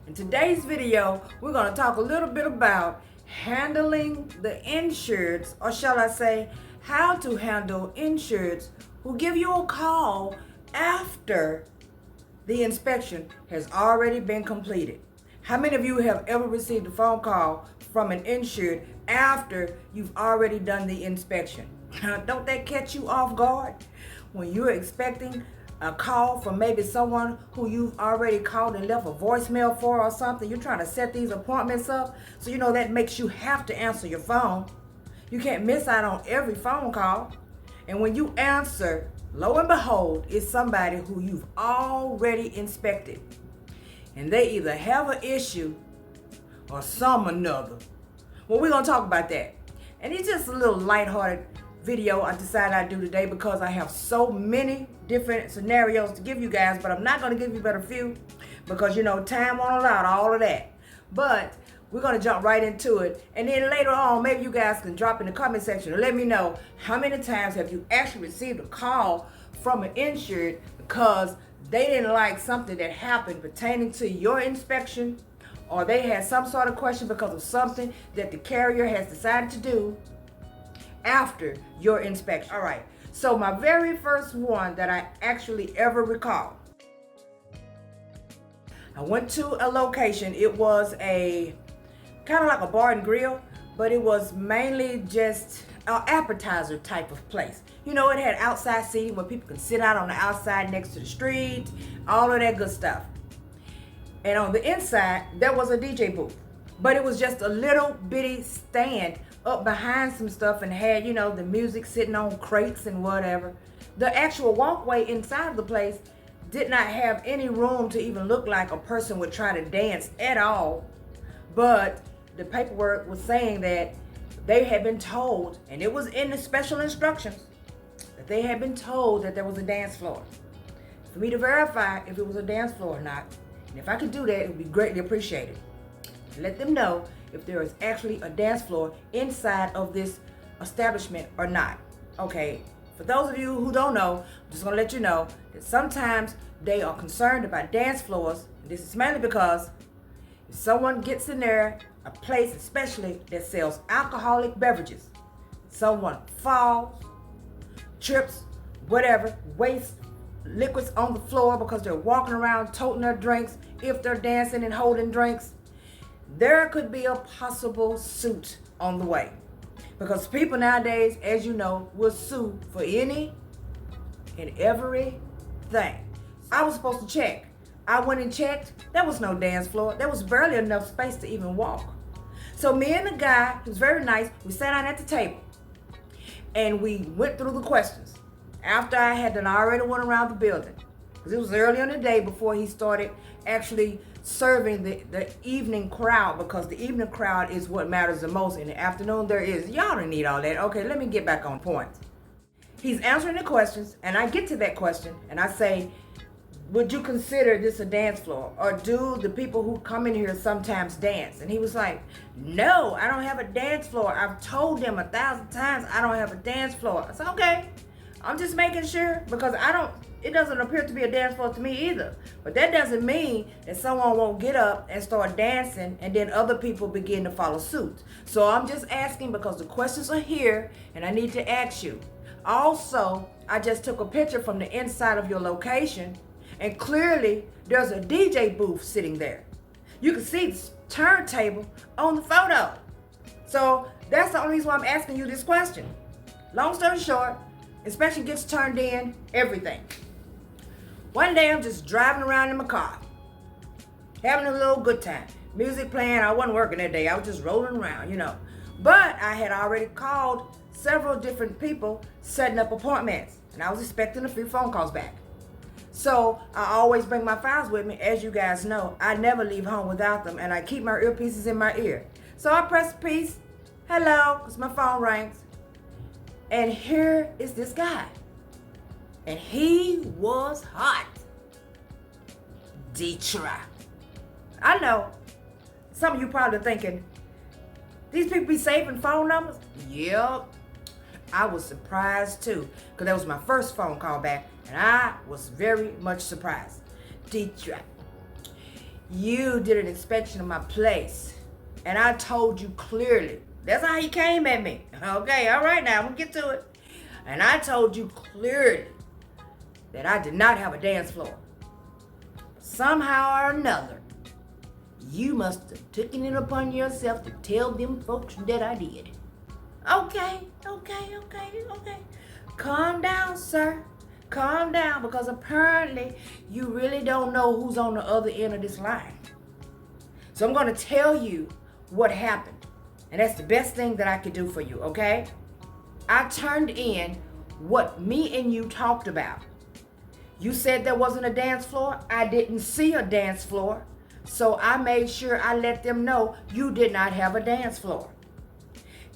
In today's video, we're going to talk a little bit about handling the insureds, or shall I say, how to handle insureds who give you a call after the inspection has already been completed. How many of you have ever received a phone call from an insured after you've already done the inspection? Don't that catch you off guard? When you're expecting a call from maybe someone who you've already called and left a voicemail for or something. You're trying to set these appointments up. So that makes you have to answer your phone. You can't miss out on every phone call. And when you answer, lo and behold, it's somebody who you've already inspected. And they either have an issue or some another. Well, we're going to talk about that. And it's just a little lighthearted video I decided I'd do today because I have so many different scenarios to give you guys, but I'm not going to give you but a few because time won't allow all of that. But we're going to jump right into it, and then later on maybe you guys can drop in the comment section and let me know how many times have you actually received a call from an insured because they didn't like something that happened pertaining to your inspection, or they had some sort of question because of something that the carrier has decided to do after your inspection. All right, so my very first one that I actually ever recall, I went to a location. It was a kind of like a bar and grill, but it was mainly just an appetizer type of place. It had outside seating where people can sit out on the outside next to the street, all of that good stuff. And on the inside, there was a DJ booth, but it was just a little bitty stand up behind some stuff and had, the music sitting on crates and whatever. The actual walkway inside of the place did not have any room to even look like a person would try to dance at all. But the paperwork was saying that they had been told, and it was in the special instructions, that they had been told that there was a dance floor. For me to verify if it was a dance floor or not, and if I could do that, it would be greatly appreciated. Let them know if there is actually a dance floor inside of this establishment or not. Okay, for those of you who don't know, I'm just going to let you know that sometimes they are concerned about dance floors. This is mainly because if someone gets in there, a place especially that sells alcoholic beverages, someone falls, trips, whatever, wastes liquids on the floor because they're walking around toting their drinks, if they're dancing and holding drinks, there could be a possible suit on the way. Because people nowadays, as you know, will sue for any and everything. I was supposed to check. I went and checked. There was no dance floor. There was barely enough space to even walk. So me and the guy, who was very nice, we sat down at the table and we went through the questions. After I had already went around the building, because it was early in the day before he started actually serving the evening crowd, because the evening crowd is what matters the most. In the afternoon, y'all don't need all that. Okay, let me get back on point. He's answering the questions, and I get to that question, and I say, would you consider this a dance floor? Or do the people who come in here sometimes dance? And he was like, no, I don't have a dance floor. I've told them 1,000 times I don't have a dance floor. I said, okay, I'm just making sure, because it doesn't appear to be a dance floor to me either. But that doesn't mean that someone won't get up and start dancing and then other people begin to follow suit. So I'm just asking because the questions are here and I need to ask you. Also, I just took a picture from the inside of your location, and clearly there's a DJ booth sitting there. You can see the turntable on the photo. So that's the only reason why I'm asking you this question. Long story short, inspection gets turned in, everything. One day I'm just driving around in my car, having a little good time. Music playing, I wasn't working that day, I was just rolling around, But I had already called several different people setting up appointments, and I was expecting a few phone calls back. So I always bring my files with me. As you guys know, I never leave home without them, and I keep my earpieces in my ear. So I press peace, hello, because my phone rings. And here is this guy. And he was hot. Detroit. I know. Some of you probably thinking, these people be saving phone numbers? Yep. I was surprised too, because that was my first phone call back, and I was very much surprised. Detroit. You did an inspection of my place, and I told you clearly. That's how he came at me. Okay, all right, now I'm gonna get to it. And I told you clearly that I did not have a dance floor. Somehow or another, you must have taken it upon yourself to tell them folks that I did. Okay. Calm down, sir. Calm down, because apparently you really don't know who's on the other end of this line. So I'm going to tell you what happened. And that's the best thing that I could do for you, okay? I turned in what me and you talked about. You said there wasn't a dance floor. I didn't see a dance floor. So I made sure I let them know you did not have a dance floor.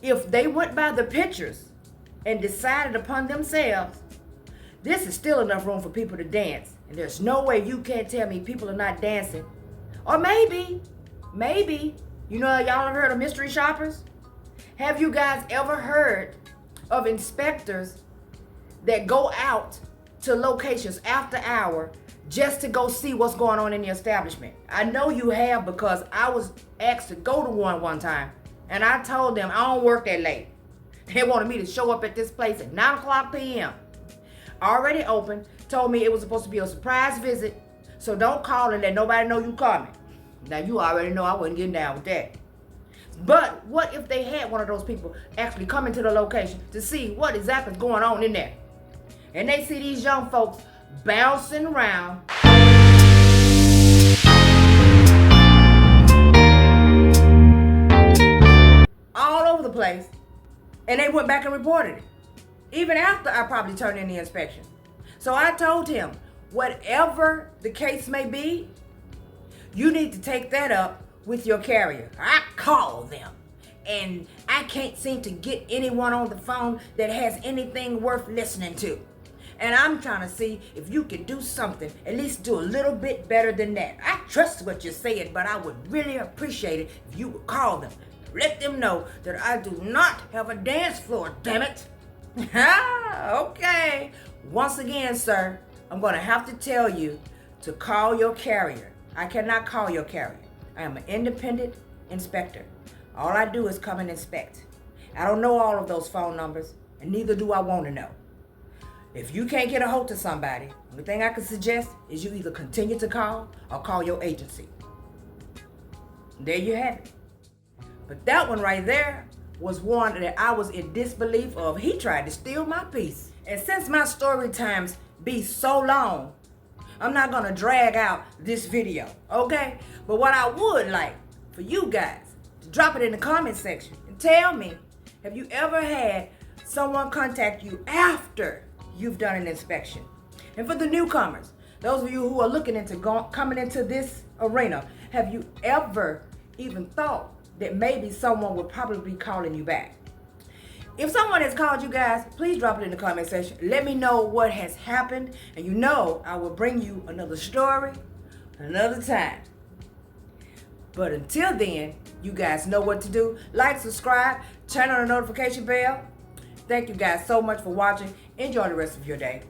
If they went by the pictures and decided upon themselves, this is still enough room for people to dance. And there's no way you can't tell me people are not dancing. Or maybe, you know, y'all have heard of mystery shoppers? Have you guys ever heard of inspectors that go out to locations after hour just to go see what's going on in the establishment? I know you have, because I was asked to go to one time, and I told them I don't work that late. They wanted me to show up at this place at 9 o'clock p.m. Already open, told me it was supposed to be a surprise visit, so don't call and let nobody know you coming. Now you already know I wasn't getting down with that. But what if they had one of those people actually come into the location to see what exactly is going on in there? And they see these young folks bouncing around, all over the place, and they went back and reported it, even after I probably turned in the inspection. So I told him, whatever the case may be, you need to take that up with your carrier. I called them, and I can't seem to get anyone on the phone that has anything worth listening to. And I'm trying to see if you can do something, at least do a little bit better than that. I trust what you're saying, but I would really appreciate it if you would call them. Let them know that I do not have a dance floor, damn it. Okay. Once again, sir, I'm going to have to tell you to call your carrier. I cannot call your carrier. I am an independent inspector. All I do is come and inspect. I don't know all of those phone numbers, and neither do I want to know. If you can't get a hold of somebody, the only thing I can suggest is you either continue to call or call your agency. There you have it. But that one right there was one that I was in disbelief of. He tried to steal my piece. And since my story times be so long, I'm not gonna drag out this video, okay? But what I would like for you guys to drop it in the comment section and tell me, have you ever had someone contact you after you've done an inspection? And for the newcomers, those of you who are looking into coming into this arena, have you ever even thought that maybe someone would probably be calling you back? If someone has called you guys, please drop it in the comment section. Let me know what has happened, and you know I will bring you another story another time. But until then, you guys know what to do. Like, subscribe, turn on the notification bell. Thank you guys so much for watching. Enjoy the rest of your day.